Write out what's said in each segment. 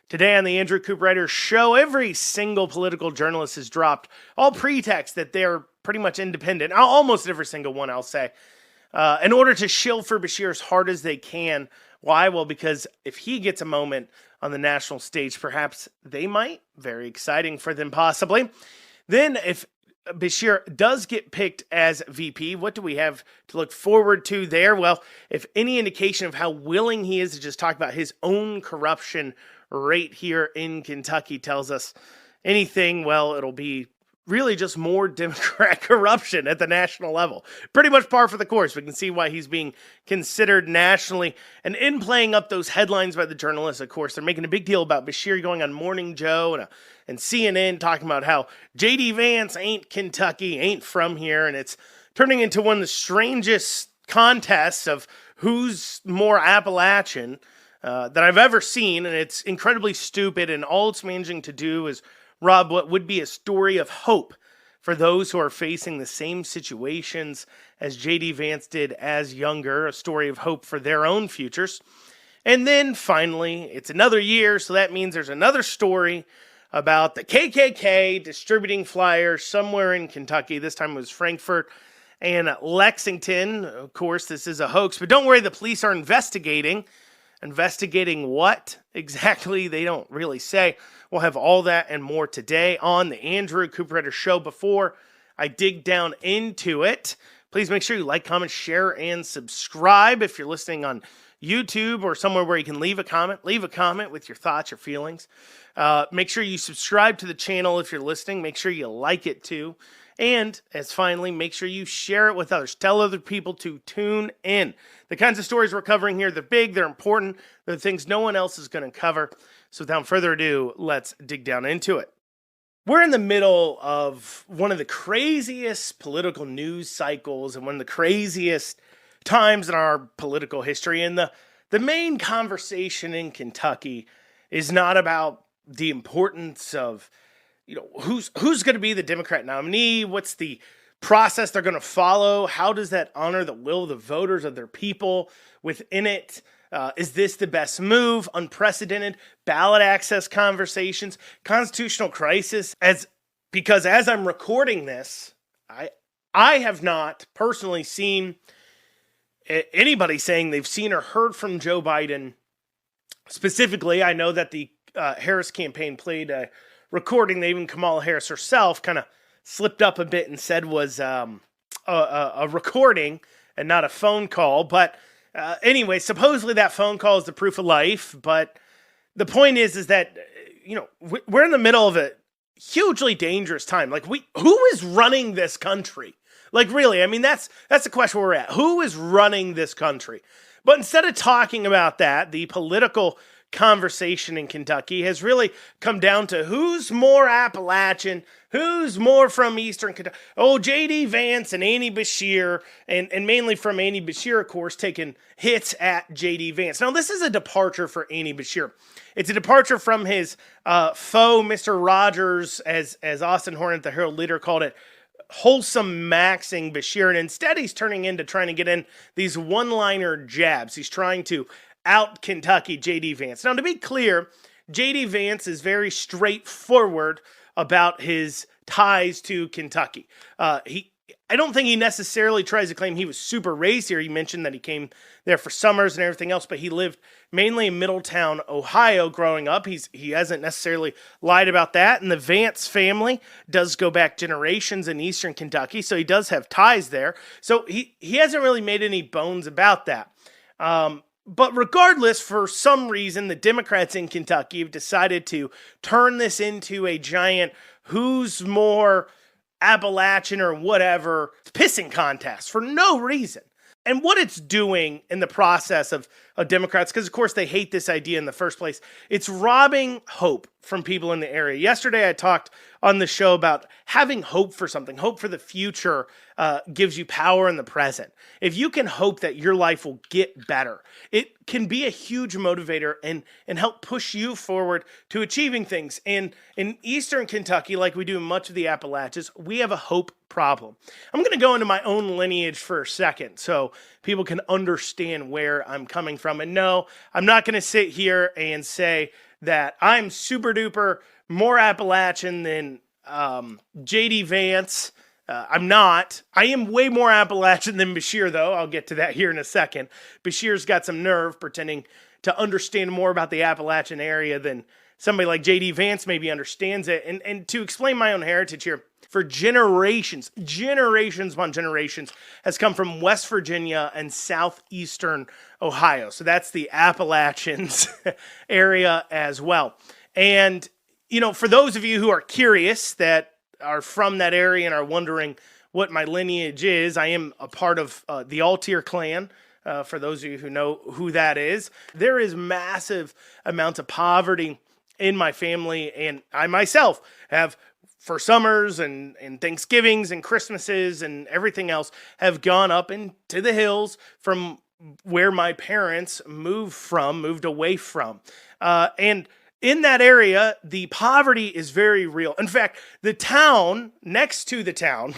Today on the Andrew Cooperrider Show, every single political journalist has dropped all pretext that they're pretty much independent. Almost every single one, I'll say, in order to shill for Beshear as hard as they can. Why? Well, because if he gets a moment on the national stage, perhaps they might. Very exciting for them, possibly. Then, if Beshear does get picked as VP, what do we have to look forward to there? Well, if any indication of how willing he is to just talk about his own corruption rate here in Kentucky tells us anything, well, it'll be really just more Democrat corruption at the national level. Pretty much par for the course. We can see why he's being considered nationally. And in playing up those headlines by the journalists, of course, they're making a big deal about Beshear going on Morning Joe and CNN talking about how J.D. Vance ain't Kentucky, ain't from here. And it's turning into one of the strangest contests of who's more Appalachian that I've ever seen, and it's incredibly stupid, and all it's managing to do is rob what would be a story of hope for those who are facing the same situations as J.D. Vance did as younger, a story of hope for their own futures. And then finally, it's another year, so that means there's another story about the KKK distributing flyers somewhere in Kentucky. This time it was Frankfort and Lexington. Of course, this is a hoax, but don't worry, the police are investigating. Investigating what exactly, they don't really say. We'll have all that and more today on the Andrew Cooperrider Show. Before I dig down into it, please make sure you like, comment, share, and subscribe. If you're listening on YouTube or somewhere where you can leave a comment with your thoughts, your feelings. Make sure you subscribe to the channel if you're listening. Make sure you like it too. And as finally, make sure you share it with others. Tell other people to tune in. The kinds of stories we're covering here, they're big, they're important, they're the things no one else is going to cover. So without further ado, let's dig down into it. We're in the middle of one of the craziest political news cycles and one of the craziest times in our political history. And the main conversation in Kentucky is not about the importance of who's going to be the Democrat nominee, what's the process they're going to follow, how does that honor the will of the voters, of their people within it? Is this the best move? Unprecedented ballot access conversations, constitutional crisis. Because as I'm recording this, I have not personally seen anybody saying they've seen or heard from Joe Biden. Specifically, I know that the Harris campaign played a recording that even Kamala Harris herself kind of slipped up a bit and said was a recording and not a phone call. But anyway, supposedly that phone call is the proof of life. But the point is that, we're in the middle of a hugely dangerous time. Like, who is running this country? Like, really, I mean, that's the question we're at. Who is running this country? But instead of talking about that, the political conversation in Kentucky has really come down to who's more Appalachian, who's more from Eastern Kentucky. Oh, J.D. Vance and Annie Beshear, and mainly from Annie Beshear, of course, taking hits at J.D. Vance. Now, this is a departure for Annie Beshear. It's a departure from his foe, Mr. Rogers, as Austin Horn, the Herald Leader, called it, wholesome maxing Beshear. And instead, he's turning into trying to get in these one-liner jabs. He's trying to out Kentucky J.D. Vance. Now, to be clear, J.D. Vance is very straightforward about his ties to Kentucky. I don't think he necessarily tries to claim he was super raised here. He mentioned that he came there for summers and everything else, but he lived mainly in Middletown, Ohio growing up. He hasn't necessarily lied about that. And the Vance family does go back generations in Eastern Kentucky, so he does have ties there. So he hasn't really made any bones about that. But regardless, for some reason, the Democrats in Kentucky have decided to turn this into a giant who's more Appalachian or whatever pissing contest for no reason. And what it's doing in the process of Democrats, because of course they hate this idea in the first place, it's robbing hope from people in the area. Yesterday I talked on the show about having hope for something. Hope for the future gives you power in the present. If you can hope that your life will get better, it can be a huge motivator and help push you forward to achieving things. And in Eastern Kentucky, like we do in much of the Appalachians, we have a hope problem. I'm going to go into my own lineage for a second so people can understand where I'm coming from. And no, I'm not going to sit here and say that I'm super duper more Appalachian than J.D. Vance. I'm not. I am way more Appalachian than Beshear, though. I'll get to that here in a second. Beshear's got some nerve pretending to understand more about the Appalachian area than somebody like J.D. Vance maybe understands it. And to explain my own heritage here, for generations upon generations, has come from West Virginia and southeastern Ohio. So that's the Appalachians area as well. And, for those of you who are curious that are from that area and are wondering what my lineage is, I am a part of the Altier clan. For those of you who know who that is, there is massive amounts of poverty in my family, and I myself have, for summers and Thanksgivings and Christmases and everything else, have gone up into the hills from where my parents moved away from. And in that area, the poverty is very real. In fact, the town, next to the town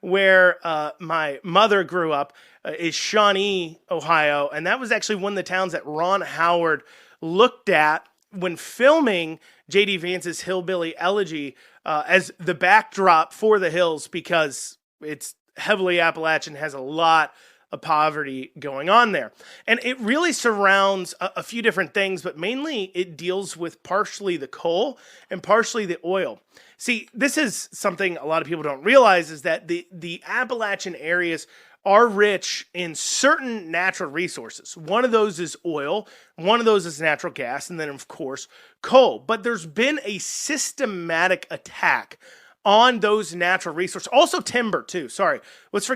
where my mother grew up, is Shawnee, Ohio. And that was actually one of the towns that Ron Howard looked at when filming J.D. Vance's Hillbilly Elegy as the backdrop for the hills, because it's heavily Appalachian, has a lot of poverty going on there. And it really surrounds a few different things, but mainly it deals with partially the coal and partially the oil. See, this is something a lot of people don't realize, is that the Appalachian areas are rich in certain natural resources. One of those is oil, one of those is natural gas, and then, of course, coal. But there's been a systematic attack on those natural resources. Also timber, too. Sorry. Let's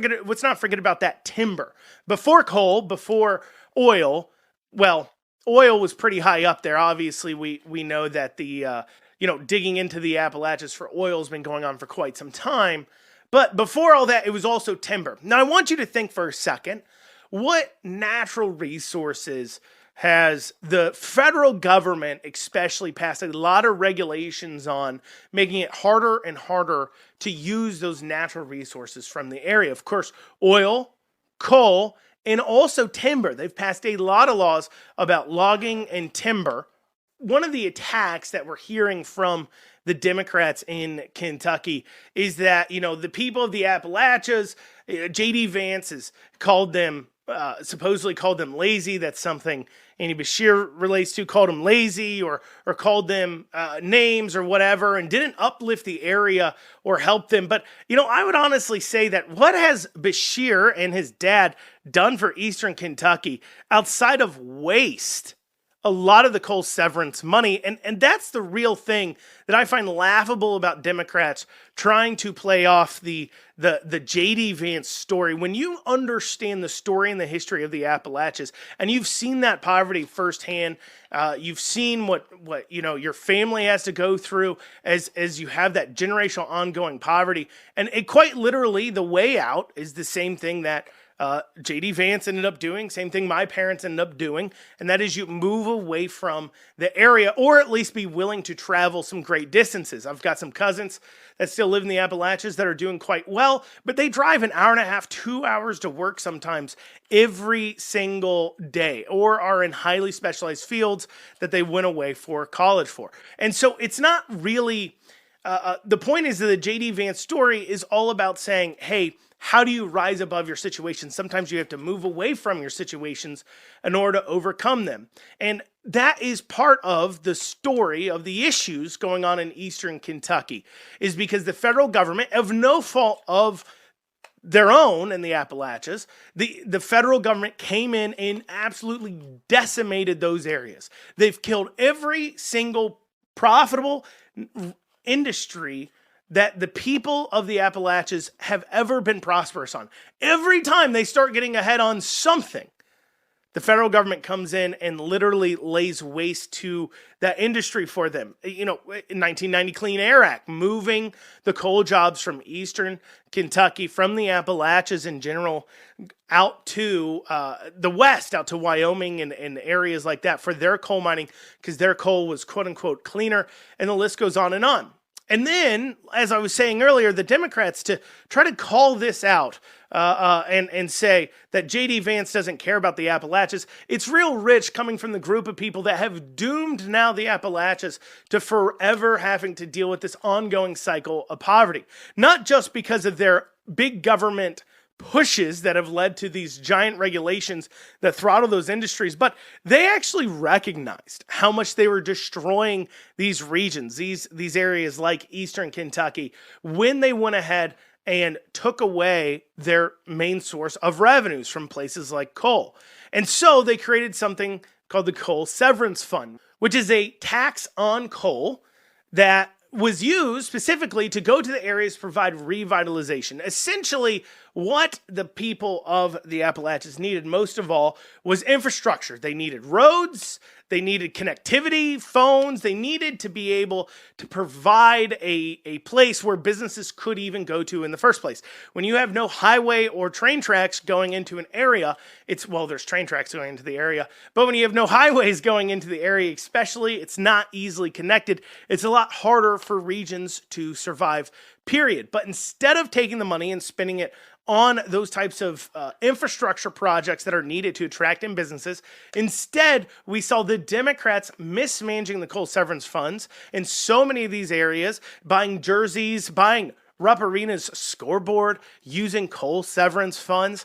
not forget about that timber. Before coal, before oil, well, oil was pretty high up there. Obviously, we know that the digging into the Appalachians for oil has been going on for quite some time. But before all that, it was also timber. Now, I want you to think for a second, what natural resources has the federal government especially passed a lot of regulations on, making it harder and harder to use those natural resources from the area? Of course, oil, coal, and also timber. They've passed a lot of laws about logging and timber. One of the attacks that we're hearing from the Democrats in Kentucky is that, the people of the Appalachians, J.D. Vance has supposedly called them lazy. That's something Andy Beshear relates to, called them lazy or called them names or whatever, and didn't uplift the area or help them. But, I would honestly say that what has Beshear and his dad done for Eastern Kentucky outside of waste a lot of the coal severance money? And that's the real thing that I find laughable about Democrats trying to play off the J.D. Vance story. When you understand the story and the history of the Appalachians, and you've seen that poverty firsthand, you've seen what your family has to go through as you have that generational ongoing poverty, and it quite literally, the way out is the same thing that J.D. Vance ended up doing, same thing my parents ended up doing, and that is you move away from the area, or at least be willing to travel some great distances. I've got some cousins that still live in the Appalachians that are doing quite well, but they drive an hour and a half, 2 hours to work sometimes every single day, or are in highly specialized fields that they went away for college for. And so it's not really, the point is that the J.D. Vance story is all about saying, hey, how do you rise above your situations? Sometimes you have to move away from your situations in order to overcome them. And that is part of the story of the issues going on in Eastern Kentucky, is because the federal government, of no fault of their own in the Appalachians, the federal government came in and absolutely decimated those areas. They've killed every single profitable industry that the people of the Appalachians have ever been prosperous on. Every time they start getting ahead on something, the federal government comes in and literally lays waste to that industry for them. 1990 Clean Air Act, moving the coal jobs from Eastern Kentucky, from the Appalachians in general, out to the West, out to Wyoming and areas like that for their coal mining, because their coal was quote unquote cleaner, and the list goes on and on. And then, as I was saying earlier, the Democrats to try to call this out and say that J.D. Vance doesn't care about the Appalachians. It's real rich coming from the group of people that have doomed now the Appalachians to forever having to deal with this ongoing cycle of poverty. Not just because of their big government pushes that have led to these giant regulations that throttle those industries, but they actually recognized how much they were destroying these regions, these areas like Eastern Kentucky, when they went ahead and took away their main source of revenues from places like coal. And so they created something called the Coal Severance Fund, which is a tax on coal that was used specifically to go to the areas to provide revitalization. Essentially, what the people of the Appalachians needed most of all was infrastructure. They needed roads, they needed connectivity, phones, they needed to be able to provide a place where businesses could even go to in the first place. When you have no highway or train tracks going into an area, there's train tracks going into the area, but when you have no highways going into the area especially, it's not easily connected. It's a lot harder for regions to survive, period. But instead of taking the money and spending it on those types of infrastructure projects that are needed to attract in businesses, instead, we saw the Democrats mismanaging the coal severance funds in so many of these areas, buying jerseys, buying Rupp Arena's scoreboard, using coal severance funds,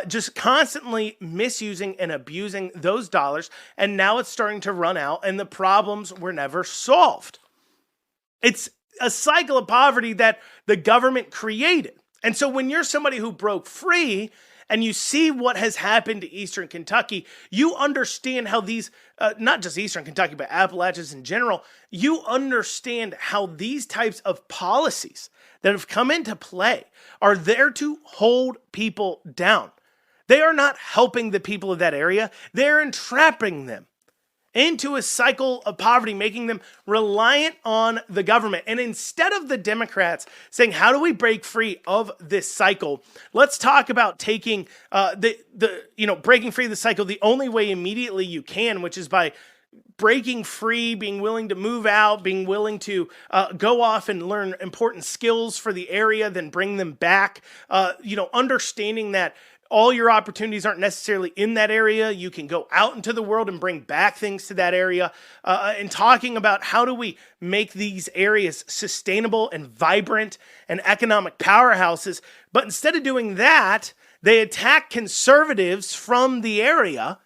just constantly misusing and abusing those dollars. And now it's starting to run out and the problems were never solved. It's a cycle of poverty that the government created. And so when you're somebody who broke free and you see what has happened to Eastern Kentucky, you understand how these, not just Eastern Kentucky, but Appalachians in general, you understand how these types of policies that have come into play are there to hold people down. They are not helping the people of that area. They're entrapping them into a cycle of poverty, making them reliant on the government. And instead of the Democrats saying, how do we break free of this cycle? Let's talk about taking breaking free of the cycle the only way immediately you can, which is by breaking free, being willing to move out, being willing to go off and learn important skills for the area, then bring them back, understanding that all your opportunities aren't necessarily in that area. You can go out into the world and bring back things to that area. And talking about how do we make these areas sustainable and vibrant and economic powerhouses. But instead of doing that, they attack conservatives from the area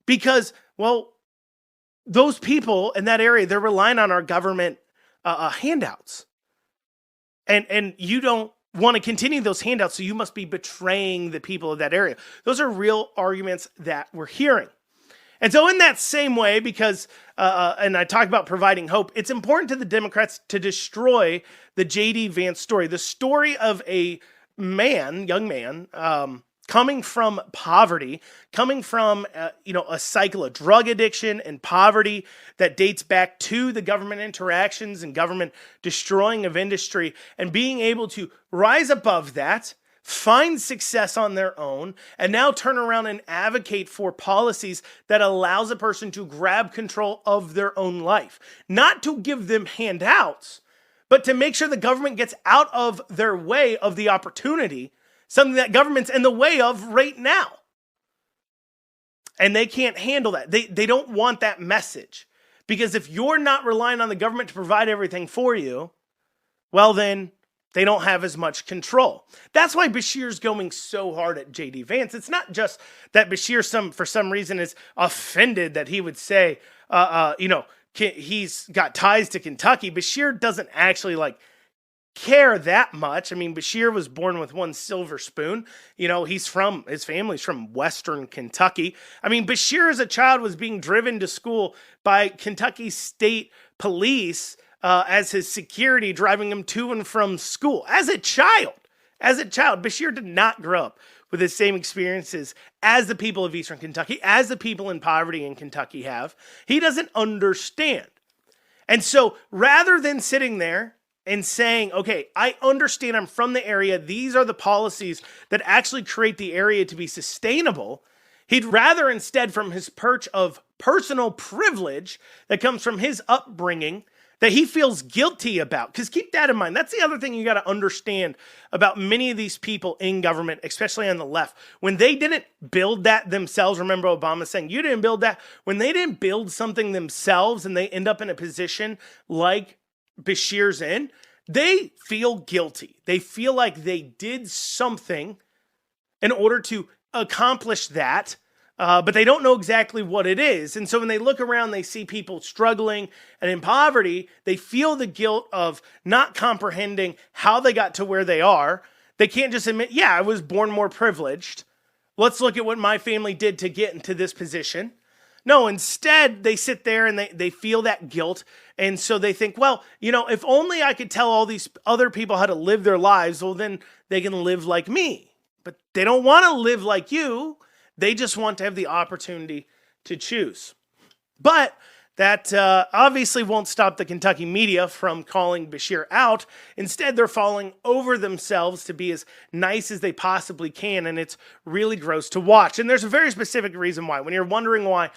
because, those people in that area, they're relying on our government handouts. And you don't want to continue those handouts, so you must be betraying the people of that area. Those are real arguments that we're hearing. And so in that same way, because, and I talk about providing hope, it's important to the Democrats to destroy the J.D. Vance story, the story of a young man, coming from poverty, coming from, a cycle of drug addiction and poverty that dates back to the government interactions and government destroying of industry, and being able to rise above that, find success on their own, and now turn around and advocate for policies that allows a person to grab control of their own life. Not to give them handouts, but to make sure the government gets out of their way of the opportunity, something that government's in the way of right now. And they can't handle that. They don't want that message. Because if you're not relying on the government to provide everything for you, then they don't have as much control. That's why Beshear's going so hard at J.D. Vance. It's not just that Beshear for some reason is offended that he would say, he's got ties to Kentucky. Beshear doesn't actually care that much. I mean, Beshear was born with one silver spoon. His family's from Western Kentucky. I mean, Beshear as a child was being driven to school by Kentucky State Police as his security, driving him to and from school. As a child, Beshear did not grow up with the same experiences as the people of Eastern Kentucky, as the people in poverty in Kentucky have. He doesn't understand. And so rather than sitting there and saying, okay, I understand, I'm from the area, these are the policies that actually create the area to be sustainable, he'd rather instead, from his perch of personal privilege that comes from his upbringing, that he feels guilty about. Because keep that in mind. That's the other thing you got to understand about many of these people in government, especially on the left. When they didn't build that themselves, remember Obama saying, you didn't build that. When they didn't build something themselves and they end up in a position like Beshear's in, they feel guilty. They feel like they did something in order to accomplish that. But they don't know exactly what it is. And so when they look around, they see people struggling and in poverty, they feel the guilt of not comprehending how they got to where they are. They can't just admit, yeah, I was born more privileged. Let's look at what my family did to get into this position. No, instead, they sit there and they feel that guilt. And so they think, well, if only I could tell all these other people how to live their lives, well, then they can live like me. But they don't want to live like you. They just want to have the opportunity to choose. But that obviously won't stop the Kentucky media from calling Beshear out. Instead, they're falling over themselves to be as nice as they possibly can, and it's really gross to watch. And there's a very specific reason why. When you're wondering why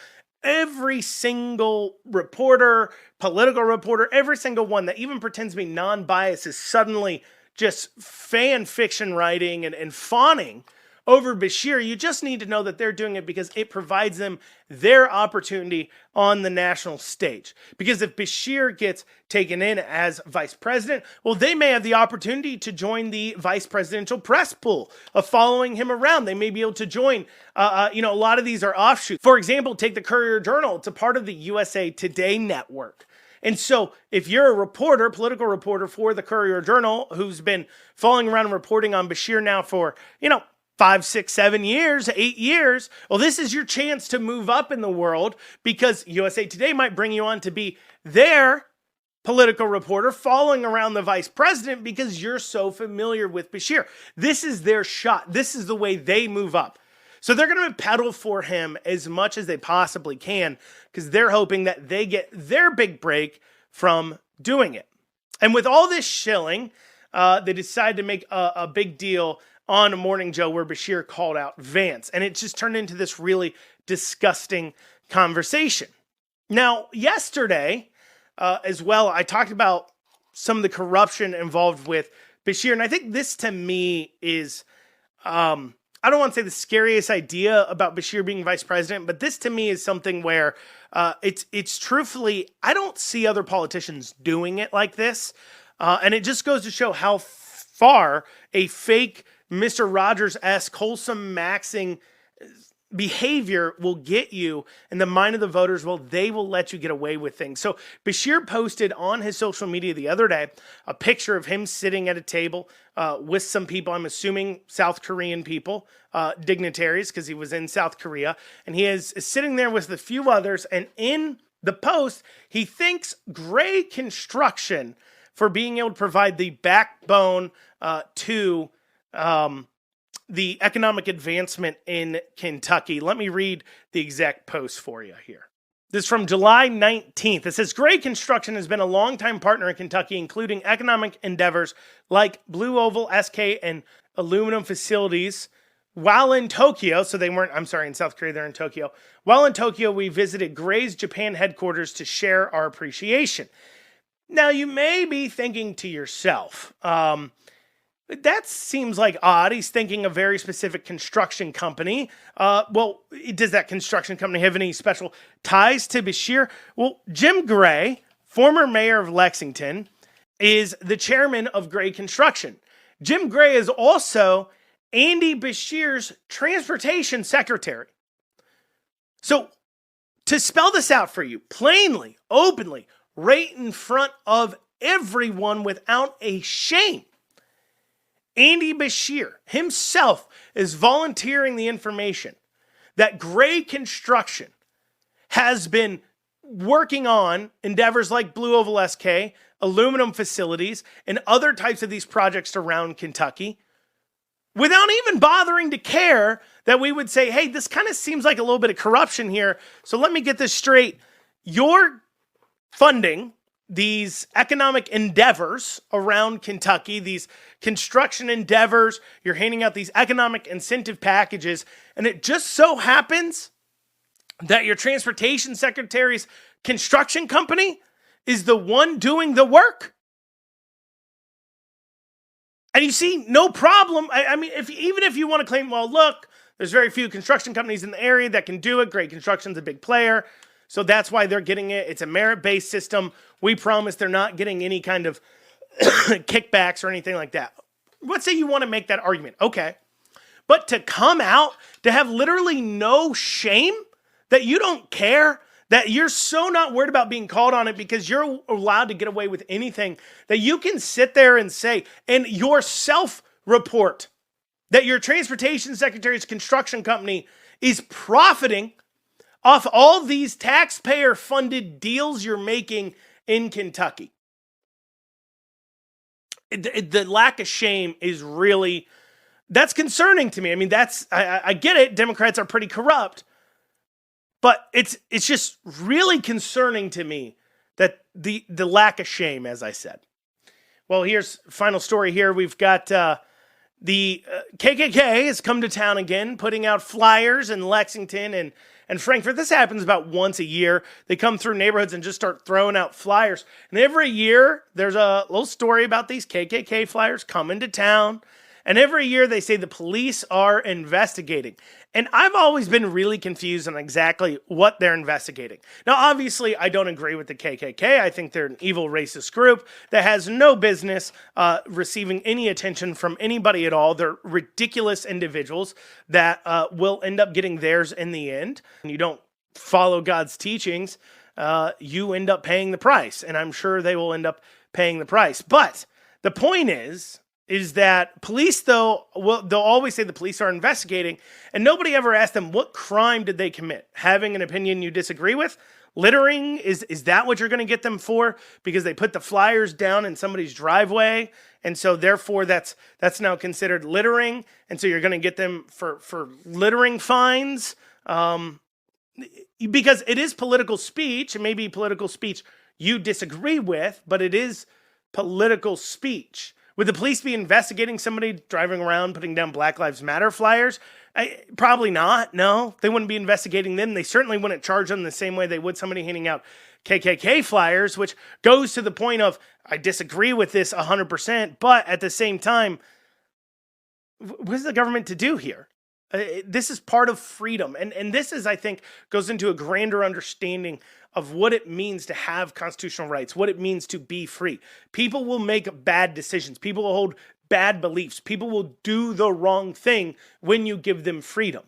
every single reporter, political reporter, every single one that even pretends to be non-biased is suddenly just fan fiction writing and fawning over Beshear, you just need to know that they're doing it because it provides them their opportunity on the national stage. Because if Beshear gets taken in as vice president, well, they may have the opportunity to join the vice presidential press pool of following him around. They may be able to join, a lot of these are offshoots. For example, take the Courier-Journal. It's a part of the USA Today network. And so if you're a reporter, political reporter for the Courier-Journal, who's been following around and reporting on Beshear now for, 5, 6, 7 years, 8 years. Well, this is your chance to move up in the world because USA Today might bring you on to be their political reporter following around the vice president because you're so familiar with Beshear. This is their shot. This is the way they move up. So they're going to pedal for him as much as they possibly can because they're hoping that they get their big break from doing it. And with all this shilling, they decided to make a big deal on a Morning Joe where Beshear called out Vance. And it just turned into this really disgusting conversation. Now, yesterday, as well, I talked about some of the corruption involved with Beshear. And I think this, to me, is, I don't want to say the scariest idea about Beshear being vice president, but this, to me, is something where it's truthfully, I don't see other politicians doing it like this. And it just goes to show how far a fake Mr. Rogers-esque wholesome maxing behavior will get you in the mind of the voters. Well, they will let you get away with things. So Beshear posted on his social media the other day a picture of him sitting at a table with some people, I'm assuming South Korean people, dignitaries, because he was in South Korea. And he is sitting there with a few others. And in the post, he thanks Gray Construction for being able to provide the backbone to the economic advancement in Kentucky. Let me read the exact post for you here. This is from July 19th. It says, Gray Construction has been a longtime partner in Kentucky, including economic endeavors like Blue Oval, SK, and aluminum facilities. While in Tokyo, in South Korea, they're in Tokyo. While in Tokyo, we visited Gray's Japan headquarters to share our appreciation. Now, you may be thinking to yourself, that seems like odd. He's thinking a very specific construction company. Well, does that construction company have any special ties to Beshear? Well, Jim Gray, former mayor of Lexington, is the chairman of Gray Construction. Jim Gray is also Andy Beshear's transportation secretary. So, to spell this out for you, plainly, openly, right in front of everyone without a shame, Andy Beshear himself is volunteering the information that Gray Construction has been working on endeavors like Blue Oval SK, aluminum facilities, and other types of these projects around Kentucky without even bothering to care that we would say, hey, this kind of seems like a little bit of corruption here. So let me get this straight. You're funding these economic endeavors around Kentucky, these construction endeavors, you're handing out these economic incentive packages, and it just so happens that your transportation secretary's construction company is the one doing the work. And you see, no problem. I mean, even if you want to claim, well, look, there's very few construction companies in the area that can do it. Great Construction's a big player, so that's why they're getting it. It's a merit-based system. We promise they're not getting any kind of kickbacks or anything like that. Let's say you want to make that argument. Okay. But to come out, to have literally no shame, that you don't care, that you're so not worried about being called on it because you're allowed to get away with anything, that you can sit there and say, and yourself report, that your transportation secretary's construction company is profiting off all these taxpayer-funded deals you're making in Kentucky. The lack of shame is really, that's concerning to me. I mean, I get it. Democrats are pretty corrupt. But it's just really concerning to me that the lack of shame, as I said. Well, here's final story here. We've got the KKK has come to town again, putting out flyers in Lexington and Frankfort. This happens about once a year. They come through neighborhoods and just start throwing out flyers. And every year, there's a little story about these KKK flyers coming to town. And every year they say the police are investigating. And I've always been really confused on exactly what they're investigating. Now, obviously, I don't agree with the KKK. I think they're an evil racist group that has no business receiving any attention from anybody at all. They're ridiculous individuals that will end up getting theirs in the end. And you don't follow God's teachings, you end up paying the price. And I'm sure they will end up paying the price. But the point is that police, though, they'll always say the police are investigating, and nobody ever asked them, what crime did they commit? Having an opinion you disagree with? Littering? Is that what you're going to get them for? Because they put the flyers down in somebody's driveway, and so therefore that's now considered littering, and so you're going to get them for littering fines? Because it is political speech, and maybe political speech you disagree with, but it is political speech. Would the police be investigating somebody driving around putting down Black Lives Matter flyers? Probably not. No, they wouldn't be investigating them. They certainly wouldn't charge them the same way they would somebody handing out KKK flyers, which goes to the point of, I disagree with this 100%, but at the same time, what is the government to do here? This is part of freedom. And this is, I think, goes into a grander understanding of what it means to have constitutional rights, what it means to be free. People will make bad decisions. People will hold bad beliefs. People will do the wrong thing when you give them freedom.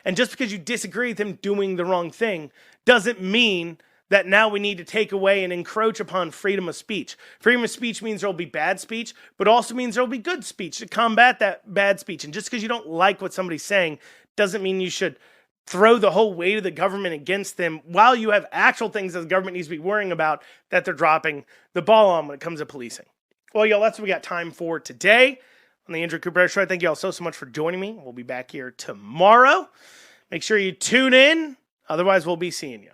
And just because you disagree with them doing the wrong thing doesn't mean that now we need to take away and encroach upon freedom of speech. Freedom of speech means there will be bad speech, but also means there will be good speech to combat that bad speech. And just because you don't like what somebody's saying doesn't mean you should throw the whole weight of the government against them while you have actual things that the government needs to be worrying about that they're dropping the ball on when it comes to policing. Well, y'all, that's what we got time for today on the Andrew Cooperrider Show. I thank y'all so much for joining me. We'll be back here tomorrow. Make sure you tune in. Otherwise, we'll be seeing you.